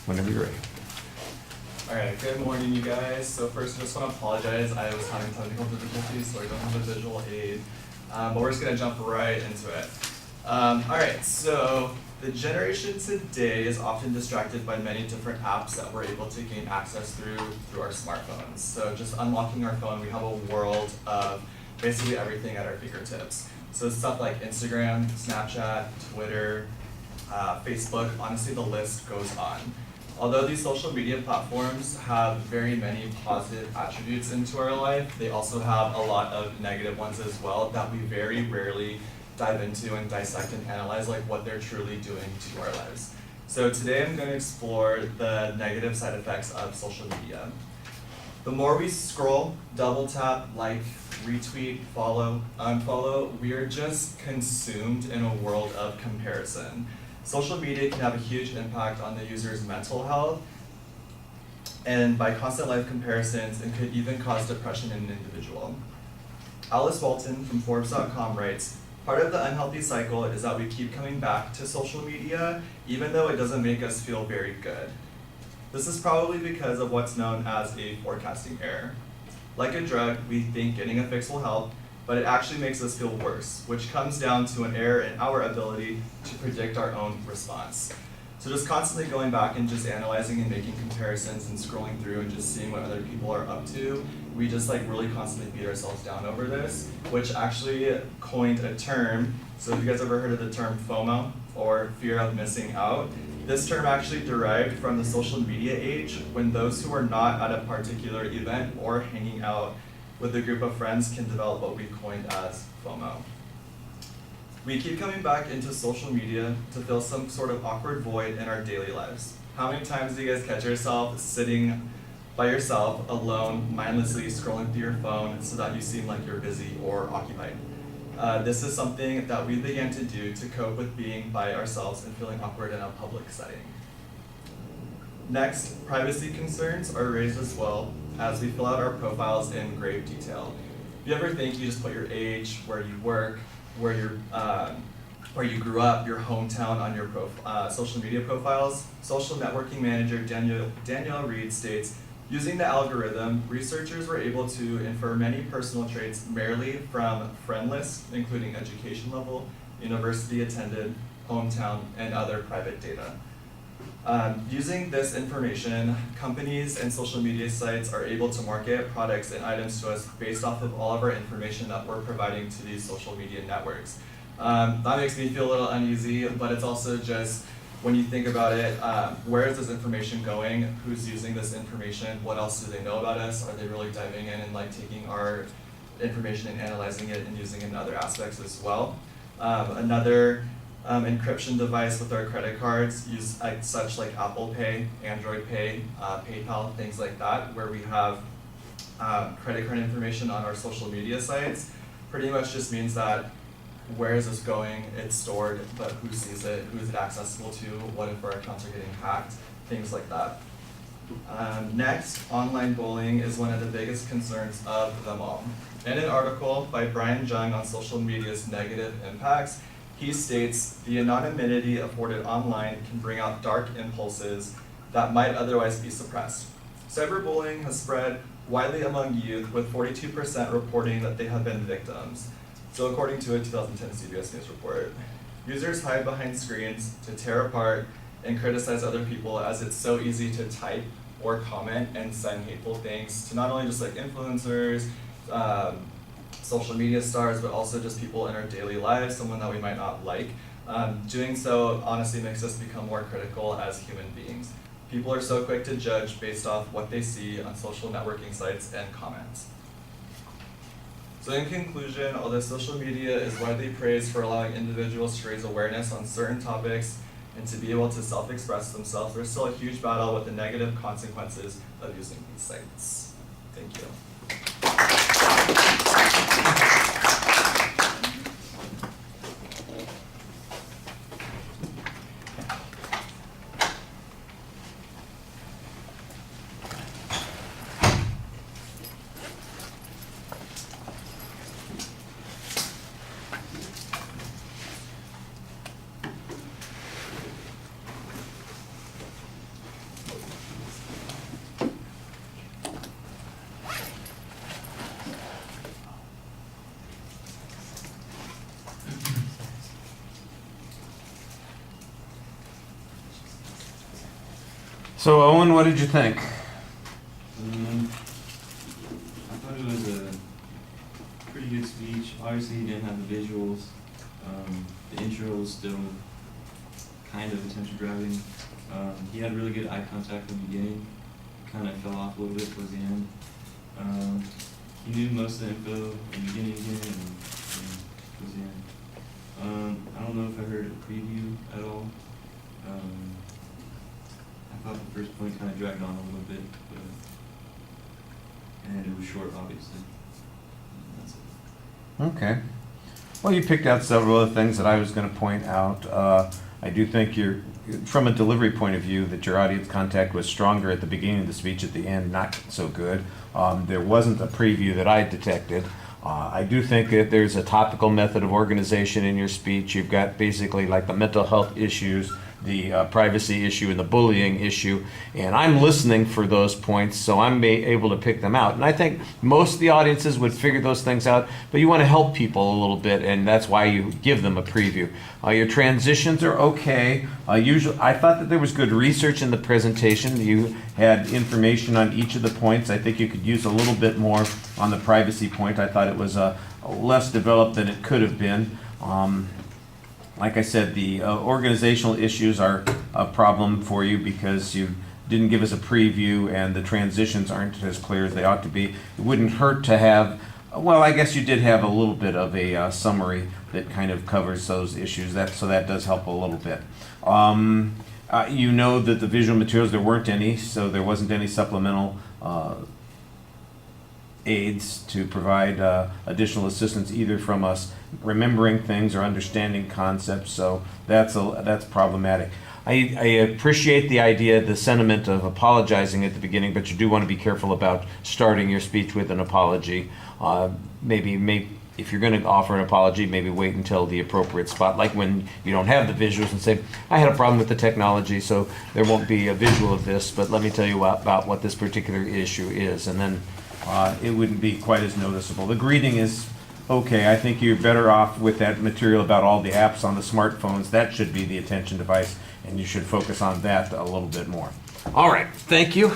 Whenever you're ready. Alright, good morning you guys. So first I just want to apologize. I was having technical difficulties, so I don't have a visual aid. But we're just going to jump right into it. Alright, so the generation today is often distracted by many different apps that we're able to gain access through our smartphones. So just unlocking our phone, we have a world of basically everything at our fingertips. So stuff like Instagram, Snapchat, Twitter, Facebook, honestly the list goes on. Although these social media platforms have very many positive attributes into our life, they also have a lot of negative ones as well that we very rarely dive into and dissect and analyze like what they're truly doing to our lives. So today I'm going to explore the negative side effects of social media. The more we scroll, double tap, like, retweet, follow, unfollow, we are just consumed in a world of comparison. Social media can have a huge impact on the user's mental health, and by constant life comparisons, it could even cause depression in an individual. Alice Walton from Forbes.com writes, "Part of the unhealthy cycle is that we keep coming back to social media, even though it doesn't make us feel very good. This is probably because of what's known as a forecasting error. Like a drug, we think getting a fix will help, but it actually makes us feel worse, which comes down to an error in our ability to predict our own response." So just constantly going back and just analyzing and making comparisons and scrolling through and just seeing what other people are up to, we just like really constantly beat ourselves down over this, which actually coined a term. So have you guys ever heard of the term FOMO, or fear of missing out? This term actually derived from the social media age, when those who are not at a particular event or hanging out with a group of friends can develop what we've coined as FOMO. We keep coming back into social media to fill some sort of awkward void in our daily lives. How many times do you guys catch yourself sitting by yourself, alone, mindlessly scrolling through your phone so that you seem like you're busy or occupied? This is something that we began to do to cope with being by ourselves and feeling awkward in a public setting. Next, privacy concerns are raised as well as we fill out our profiles in grave detail. If you ever think you just put your age, where you work, where you grew up, your hometown on your social media profiles, social networking manager Danielle Reed states, "Using the algorithm, researchers were able to infer many personal traits merely from friend lists, including education level, university attended, hometown, and other private data." Using this information, companies and social media sites are able to market products and items to us based off of all of our information that we're providing to these social media networks. That makes me feel a little uneasy, but it's also just, when you think about it, where is this information going? Who's using this information? What else do they know about us? Are they really diving in and like taking our information and analyzing it and using it in other aspects as well? Another encryption device with our credit cards, use such like Apple Pay, Android Pay, PayPal, things like that, where we have credit card information on our social media sites, pretty much just means that where is this going, it's stored, but who sees it, who is it accessible to, what if our accounts are getting hacked, things like that. Next, online bullying is one of the biggest concerns of them all. In an article by Brian Jung on social media's negative impacts, he states, "The anonymity afforded online can bring out dark impulses that might otherwise be suppressed. Cyberbullying has spread widely among youth, with 42% reporting that they have been victims." So according to a 2010 CBS News report, users hide behind screens to tear apart and criticize other people, as it's so easy to type or comment and send hateful things to not only just like influencers, social media stars, but also just people in our daily lives, someone that we might not like. Doing so honestly makes us become more critical as human beings. People are so quick to judge based off what they see on social networking sites and comments. So in conclusion, although social media is widely praised for allowing individuals to raise awareness on certain topics and to be able to self-express themselves, there's still a huge battle with the negative consequences of using these sites. Thank you. So Owen, what did you think? I thought it was a pretty good speech. Obviously, he didn't have the visuals. The intro was still kind of attention grabbing. He had really good eye contact in the beginning. Kind of fell off a little bit towards the end. He knew most of the info in the beginning again and towards the end. I don't know if I heard a preview at all. I thought the first point kind of dragged on a little bit, and it was short, obviously. And that's it. Okay. Well, you picked out several other things that I was going to point out. I do think you're, from a delivery point of view, that your audience contact was stronger at the beginning of the speech, at the end not so good. There wasn't a preview that I detected. I do think that there's a topical method of organization in your speech. You've got basically like the mental health issues, the privacy issue, and the bullying issue, and I'm listening for those points, so I'm able to pick them out. And I think most of the audiences would figure those things out, but you want to help people a little bit, and that's why you give them a preview. Your transitions are okay. Usually, I thought that there was good research in the presentation. You had information on each of the points. I think you could use a little bit more on the privacy point. I thought it was less developed than it could have been. Like I said, the organizational issues are a problem for you because you didn't give us a preview and the transitions aren't as clear as they ought to be. It wouldn't hurt to have, well, I guess you did have a little bit of a summary that kind of covers those issues, so that does help a little bit. You know that the visual materials, there weren't any, so there wasn't any supplemental aids to provide additional assistance either from us remembering things or understanding concepts, so that's problematic. I appreciate the idea, the sentiment of apologizing at the beginning, but you do want to be careful about starting your speech with an apology. Maybe if you're going to offer an apology, maybe wait until the appropriate spot, like when you don't have the visuals, and say, I had a problem with the technology, so there won't be a visual of this, but let me tell you about what this particular issue is, and then it wouldn't be quite as noticeable. The greeting is okay. I think you're better off with that material about all the apps on the smartphones. That should be the attention device, and you should focus on that a little bit more. All right, thank you.